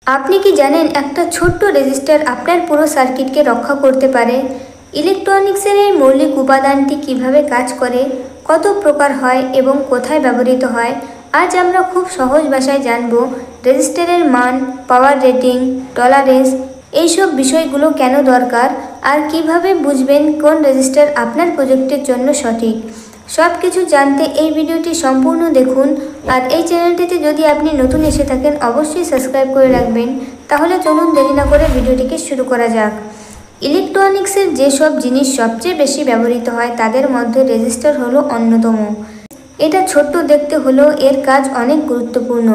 আপনি কি জানেন একটা ছোট্ট রেজিস্টার আপনার পুরো সার্কিটকে রক্ষা করতে পারে? ইলেকট্রনিক্সের এই মৌলিক উপাদানটি কিভাবে কাজ করে, কত প্রকার হয় এবং কোথায় ব্যবহৃত হয়, আজ আমরা খুব সহজ ভাষায় জানব। রেজিস্টারের মান, পাওয়ার রেটিং, টলারেন্স, এইসব বিষয়গুলো কেন দরকার আর কিভাবে বুঝবেন কোন রেজিস্টার আপনার প্রজেক্টের জন্য সঠিক। সব কিছু জানতে এই ভিডিওটি সম্পূর্ণ দেখুন। আর এই চ্যানেলটিতে যদি আপনি নতুন এসে থাকেন অবশ্যই সাবস্ক্রাইব করে রাখবেন। তাহলে চলুন দেরি না করে ভিডিওটিকে শুরু করা যাক। ইলেকট্রনিক্সের যেসব জিনিস সবচেয়ে বেশি ব্যবহৃত হয় তাদের মধ্যে রেজিস্টার হলো অন্যতম। এটা ছোট্ট দেখতে হলেও এর কাজ অনেক গুরুত্বপূর্ণ।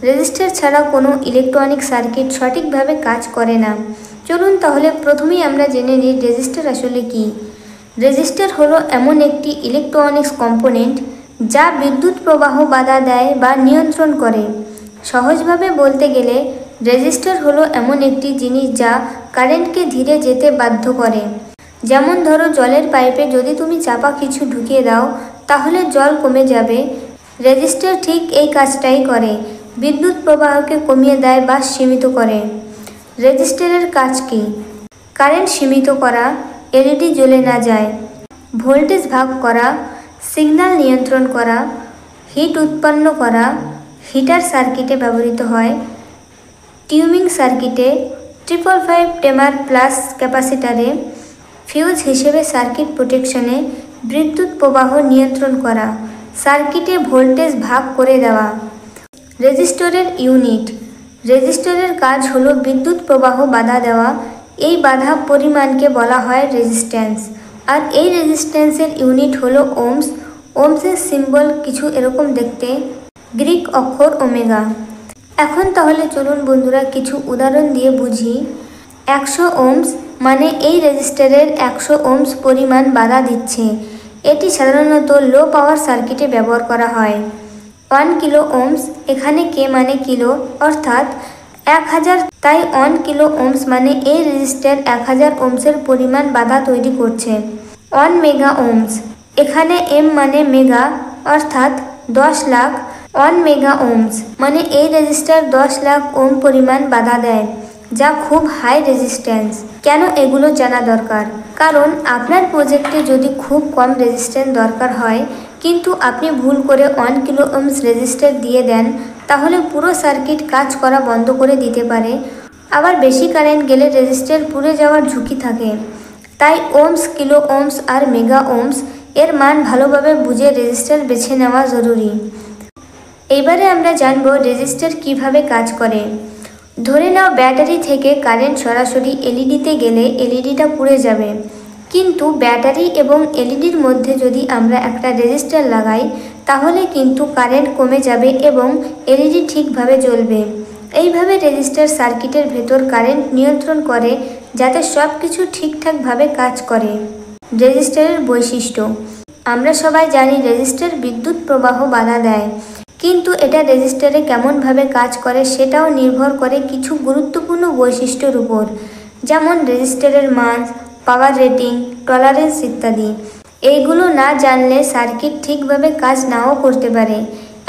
রেজিস্টার ছাড়া কোনো ইলেকট্রনিক সার্কিট সঠিকভাবে কাজ করে না। চলুন তাহলে প্রথমেই আমরা জেনে নিই রেজিস্টার আসলে কী। রেজিস্টার হলো এমন একটি ইলেকট্রনিক্স কম্পোনেন্ট যা বিদ্যুৎ প্রবাহ বাধা দেয় বা নিয়ন্ত্রণ করে। সহজভাবে বলতে গেলে রেজিস্টার হলো এমন একটি জিনিস যা কারেন্টকে ধীরে যেতে বাধ্য করে। যেমন ধরো জলের পাইপে যদি তুমি চাপা কিছু ঢুকিয়ে দাও তাহলে জল কমে যাবে। রেজিস্টার ঠিক এই কাজটাই করে, বিদ্যুৎ প্রবাহকে কমিয়ে দেয় বা সীমিত করে। রেজিস্টারের কাজ কী? কারেন্ট সীমিত করা, এলইডি জ্বলে না যায়, ভোল্টেজ ভাগ করা, সিগন্যাল নিয়ন্ত্রণ করা, হিট উৎপন্ন করা, হিটার সার্কিটে ব্যবহৃত হয়, টিউনিং সার্কিটে, 555 টেমার প্লাস ক্যাপাসিটারে, ফিউজ হিসেবে সার্কিট প্রোটেকশনে, বিদ্যুৎ প্রবাহ নিয়ন্ত্রণ করা, সার্কিটে ভোল্টেজ ভাগ করে দেওয়া। রেজিস্টরের ইউনিট। রেজিস্টরের কাজ হলো বিদ্যুৎ প্রবাহ বাধা দেওয়া। এই বাধা পরিমাণকে বলা হয় রেজিস্ট্যান্স। আর এই রেজিস্ট্যান্সের ইউনিট হলো ওমস। ওমসের সিম্বল কিছু এরকম দেখতে, গ্রিক অক্ষর ওমেগা। এখন তাহলে চলুন বন্ধুরা কিছু উদাহরণ দিয়ে বুঝি। 100 ওমস মানে এই রেজিস্টারের 100 ওমস পরিমাণ বাধা দিচ্ছে। এটি সাধারণত লো পাওয়ার সার্কিটে ব্যবহার করা হয়। 1 কিলো ওমস, এখানে কে মানে কিলো, অর্থাৎ 1000, তাই 1 কিলো ওমস মানে এই রেজিস্টার 1000 ওমসের পরিমাণ বাধা তৈরি করছে। 1 মেগা ওমস, এখানে এম মানে মেগা, অর্থাৎ 10 লাখ। 1 মেগা ওমস মানে এই রেজিস্টার 10 লাখ ওম পরিমাণ বাধা দেয়, যা খুব হাই রেজিস্ট্যান্স। কেন এগুলো জানা দরকার? কারণ আপনার প্রজেক্টে যদি খুব কম রেজিস্ট্যান্স দরকার হয় কিন্তু আপনি ভুল করে 1 কিলো ওমস রেজিস্টার দিয়ে দেন তাহলে পুরো সার্কিট কাজ করা বন্ধ করে দিতে পারে। আবার বেশি কারেন্ট গেলে রেজিস্টার পুড়ে যাওয়ার ঝুঁকি থাকে। তাই ওমস, কিলো ওমস আর মেগা ওমস এর মান ভালোভাবে বুঝে রেজিস্টার বেছে নেওয়া জরুরি। এবারে আমরা জানব রেজিস্টার কিভাবে কাজ করে। ধরে নাও ব্যাটারি থেকে কারেন্ট সরাসরি এলইডিতে গেলে এলইডিটা পুড়ে যাবে, কিন্তু ব্যাটারি এবং এলইডির মধ্যে যদি আমরা একটা রেজিস্টার লাগাই তাহলে কিন্তু কারেন্ট কমে যাবে এবং এলইডি ঠিকভাবে জ্বলবে। এইভাবে রেজিস্টার সার্কিটের ভেতর কারেন্ট নিয়ন্ত্রণ করে যাতে সব কিছু ঠিকঠাকভাবে কাজ করে। রেজিস্টারের বৈশিষ্ট্য। আমরা সবাই জানি রেজিস্টার বিদ্যুৎ প্রবাহ বাধা দেয়, কিন্তু এটা রেজিস্টারে কেমনভাবে কাজ করে সেটাও নির্ভর করে কিছু গুরুত্বপূর্ণ বৈশিষ্ট্যের উপর, যেমন রেজিস্টারের মান, পাওয়ার রেটিং, টলারেন্স ইত্যাদি। এইগুলো না জানলে সার্কিট ঠিকভাবে কাজ নাও করতে পারে,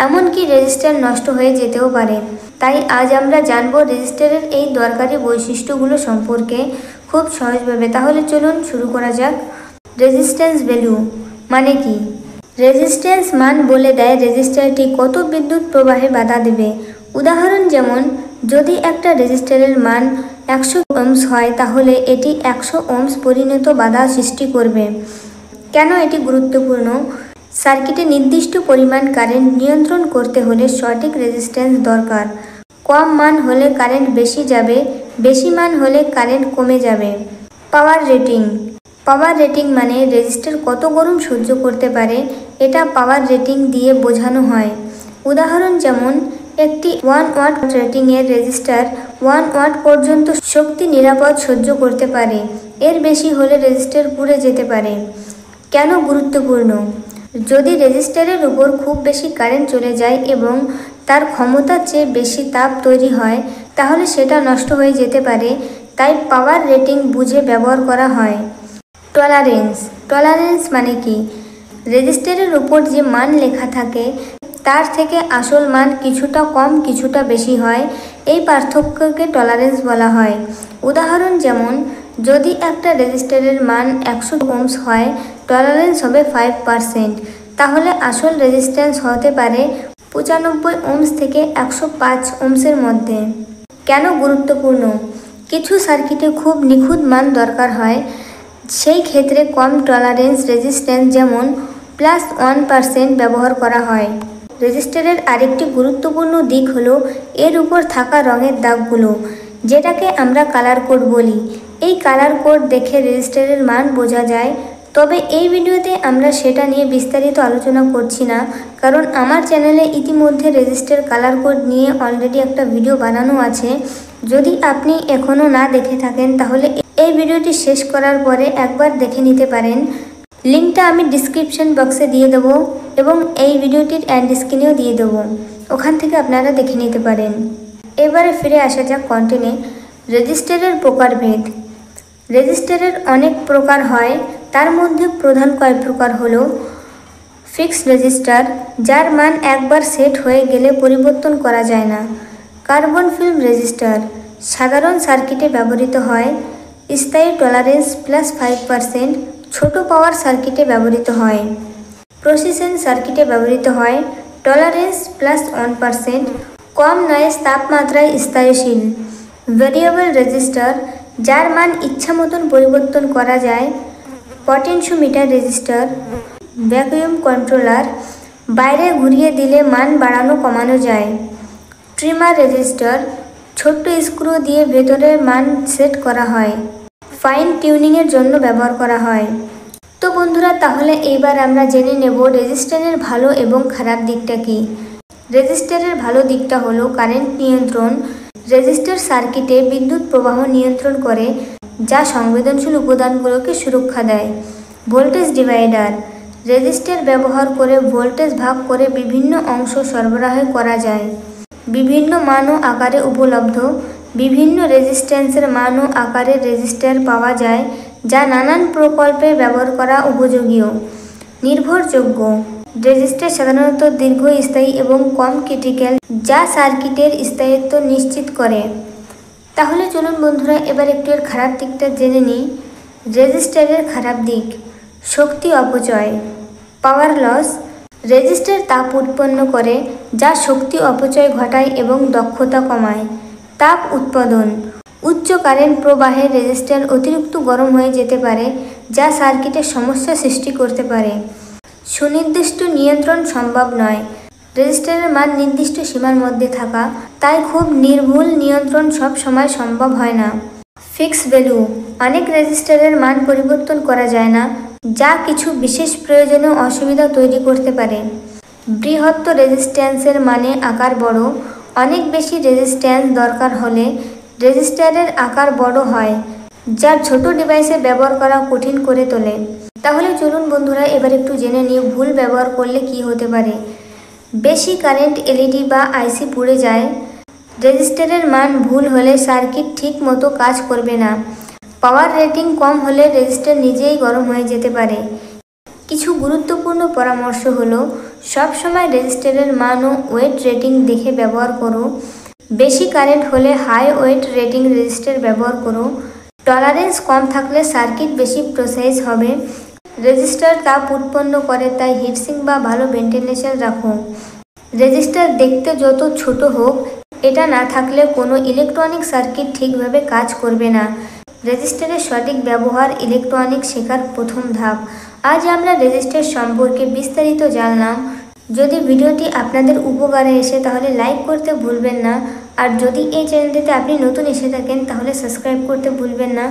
এমনকি রেজিস্টার নষ্ট হয়ে যেতেও পারে। তাই আজ আমরা জানব রেজিস্টারের এই দরকারি বৈশিষ্ট্যগুলো সম্পর্কে খুব সহজভাবে। তাহলে চলুন শুরু করা যাক। রেজিস্ট্যান্স ভ্যালু মানে কি? রেজিস্ট্যান্স মান বলে দেয় রেজিস্টারটি কত বিদ্যুৎ প্রবাহে বাধা দেবে। উদাহরণ যেমন যদি একটা রেজিস্টারের মান 100 ওমস হয় তাহলে এটি 100 ওমস পরিণত বাধা সৃষ্টি করবে। কেন এটি গুরুত্বপূর্ণ? সার্কিটে নির্দিষ্ট পরিমাণ কারেন্ট নিয়ন্ত্রণ করতে হলে সঠিক রেজিস্ট্যান্স দরকার। কম মান হলে কারেন্ট বেশি যাবে, বেশি মান হলে কারেন্ট কমে যাবে। Power rating. পাওয়ার রেটিং মানে রেজিস্টার কত গরম সহ্য করতে পারে, এটা পাওয়ার রেটিং দিয়ে বোঝানো হয়। উদাহরণ যেমন একটি 1 ওয়াট রেটিংয়ের রেজিস্টার 1 ওয়াট পর্যন্ত শক্তি নিরাপদ সহ্য করতে পারে, এর বেশি হলে রেজিস্টার পুড়ে যেতে পারে। কেন গুরুত্বপূর্ণ? যদি রেজিস্টারের উপর খুব বেশি কারেন্ট চলে যায় এবং তার ক্ষমতার চেয়ে বেশি তাপ তৈরি হয় তাহলে সেটা নষ্ট হয়ে যেতে পারে, তাই পাওয়ার রেটিং বুঝে ব্যবহার করা হয়। টলারেন্স। টলারেন্স মানে কি? রেজিস্টারের উপর যে মান লেখা থাকে তার থেকে আসল মান কিছুটা কম কিছুটা বেশি হয়, এই পার্থক্যকে টলারেন্স বলা হয়। উদাহরণ যেমন, যদি একটা রেজিস্টারের মান 100 ওহমস হয়, টলারেন্স হবে 5%, তাহলে আসল রেজিস্ট্যান্স হতে পারে 95 ওহমস থেকে 105 ওহমসের মধ্যে। কেন গুরুত্বপূর্ণ? কিছু সার্কিটে খুব নিখুঁত মান দরকার হয়, সেই ক্ষেত্রে কম টলারেন্স রেজিস্ট্যান্স যেমন +1% ব্যবহার করা হয়। রেজিস্টারের আরেকটি গুরুত্বপূর্ণ দিক হলো এর উপর থাকা রঙের দাগগুলো, যেটাকে আমরা কালার কোড বলি। এই কালার কোড দেখে রেজিস্টারের মান বোঝা যায়। তবে এই ভিডিওতে আমরা সেটা নিয়ে বিস্তারিত আলোচনা করছি না, কারণ আমার চ্যানেলে ইতিমধ্যে রেজিস্টার কালার কোড নিয়ে অলরেডি একটা ভিডিও বানানো আছে। যদি আপনি এখনও না দেখে থাকেন তাহলে এই ভিডিওটি শেষ করার পরে একবার দেখে নিতে পারেন। লিঙ্কটা আমি ডিসক্রিপশন বক্সে দিয়ে দেবো এবং এই ভিডিওটির এন্ড স্ক্রিনেও দিয়ে দেবো, ওখান থেকে আপনারা দেখে নিতে পারেন। এবারে ফিরে আসা যাক কন্টেন্টে। রেজিস্টারের প্রকারভেদ। রেজিস্টারের অনেক প্রকার হয়, তার মধ্যে প্রধান কয়েক প্রকার হলো ফিক্সড রেজিস্টার, যার মান একবার সেট হয়ে গেলে পরিবর্তন করা যায় না। কার্বন ফিল্ম রেজিস্টার সাধারণ সার্কিটে ব্যবহৃত হয়। স্থায়ী টলারেন্স +5%, ছোট পাওয়ার সার্কিটে ব্যবহৃত হয়। প্রসেসিং সার্কিটে ব্যবহৃত হয়। টলারেন্স +1%, কম নয়েজ তাপমাত্রায় স্থায়ীশীল। ভেরিয়েবল রেজিস্টার, যার মান ইচ্ছা মতন পরিবর্তন করা যায়। পটেনশিওমিটার রেজিস্টার, ভ্যাকুয়াম কন্ট্রোলার, বাইরে ঘুরিয়ে দিলে মান বাড়ানো কমানো যায়। ট্রিমার রেজিস্টার, ছোট্ট স্ক্রু দিয়ে ভেতরের মান সেট করা হয়। ফাইন টিউনিংয়ের জন্য ব্যবহার করা হয়। তো বন্ধুরা, তাহলে এইবার আমরা জেনে নেব রেজিস্টারের ভালো এবং খারাপ দিকটা কী। রেজিস্টারের ভালো দিকটা হলো কারেন্ট নিয়ন্ত্রণ। রেজিস্টার সার্কিটে বিদ্যুৎ প্রবাহ নিয়ন্ত্রণ করে, যা সংবেদনশীল উপাদানগুলোকে সুরক্ষা দেয়। ভোল্টেজ ডিভাইডার, রেজিস্টার ব্যবহার করে ভোল্টেজ ভাগ করে বিভিন্ন অংশ সরবরাহ করা যায়। বিভিন্ন মান ও আকারে উপলব্ধ। বিভিন্ন রেজিস্ট্যান্সের মান ও আকারের রেজিস্টার পাওয়া যায়, যা নানান প্রকল্পে ব্যবহার করা উপযোগীয়। নির্ভরযোগ্য, রেজিস্টার সাধারণত দীর্ঘস্থায়ী এবং কম ক্রিটিক্যাল, যা সার্কিটের স্থায়িত্ব নিশ্চিত করে। তাহলে চলুন বন্ধুরা, এবার একটু এর খারাপ দিকটা জেনে নিই। রেজিস্টারের খারাপ দিক: শক্তি অপচয়, পাওয়ার লস। রেজিস্টার তাপ উৎপন্ন করে, যা শক্তি অপচয় ঘটায় এবং দক্ষতা কমায়। তাপ উৎপাদন: উচ্চ কারেন্ট প্রবাহে রেজিস্টার অতিরিক্ত গরম হয়ে যেতে পারে, যা সার্কিটের সমস্যা সৃষ্টি করতে পারে। সুনির্দিষ্ট নিয়ন্ত্রণ সম্ভব নয়। রেজিস্টারের মান নির্দিষ্ট সীমার মধ্যে থাকা, তাই খুব নির্ভুল নিয়ন্ত্রণ সব সময় সম্ভব হয় না। ফিক্স ভ্যালু: অনেক রেজিস্টারের মান পরিবর্তন করা যায় না, যা কিছু বিশেষ প্রয়োজনে অসুবিধা তৈরি করতে পারে। বৃহত্তর রেজিস্ট্যান্সের মানে আকার বড়। অনেক বেশি রেজিস্ট্যান্স দরকার হলে রেজিস্টারের আকার বড় হয়, যা ছোট ডিভাইসে ব্যবহার করা কঠিন করে তোলে। তাহলে চলুন বন্ধুরা, এবার একটু জেনে নিই ভুল ব্যবহার করলে কি হতে পারে। বেশি কারেন্ট এলইডি বা আইসি পুড়ে যায়। রেজিস্টারের মান ভুল হলে সার্কিট ঠিক মতো কাজ করবে না। পাওয়ার রেটিং কম হলে রেজিস্টার নিজেই গরম হয়ে যেতে পারে। কিছু গুরুত্বপূর্ণ পরামর্শ হলো, সবসময় রেজিস্টারের মান ও ওয়েট রেটিং দেখে ব্যবহার করো। বেশি কারেন্ট হলে হাই ওয়েট রেটিং রেজিস্টার ব্যবহার করো। টলারেন্স কম থাকলে সার্কিট বেশি প্রেসাইজ হবে। রেজিস্টার তাপ উৎপন্ন করে, তাই হিটসিঙ্ক বা ভালো ভেন্টিলেশন রাখো। রেজিস্টার দেখতে যত ছোট হোক, এটা না থাকলে কোনো ইলেকট্রনিক সার্কিট ঠিকভাবে কাজ করবে না। রেজিস্টারের সঠিক ব্যবহার ইলেকট্রনিক শেখার প্রথম ধাপ। আজ আমরা রেজিস্টার সম্পর্কে বিস্তারিত জানলাম। যদি ভিডিওটি আপনাদের উপকারে এসে তাহলে লাইক করতে ভুলবেন না, আর যদি এই চ্যানেলটিতে আপনি নতুন এসে থাকেন তাহলে সাবস্ক্রাইব করতে ভুলবেন না।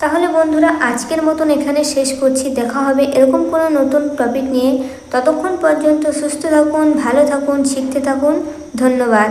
তাহলে বন্ধুরা, আজকের মতন এখানে শেষ করছি। দেখা হবে এরকম কোনো নতুন টপিক নিয়ে। ততক্ষণ পর্যন্ত সুস্থ থাকুন, ভালো থাকুন, শিখতে থাকুন। ধন্যবাদ।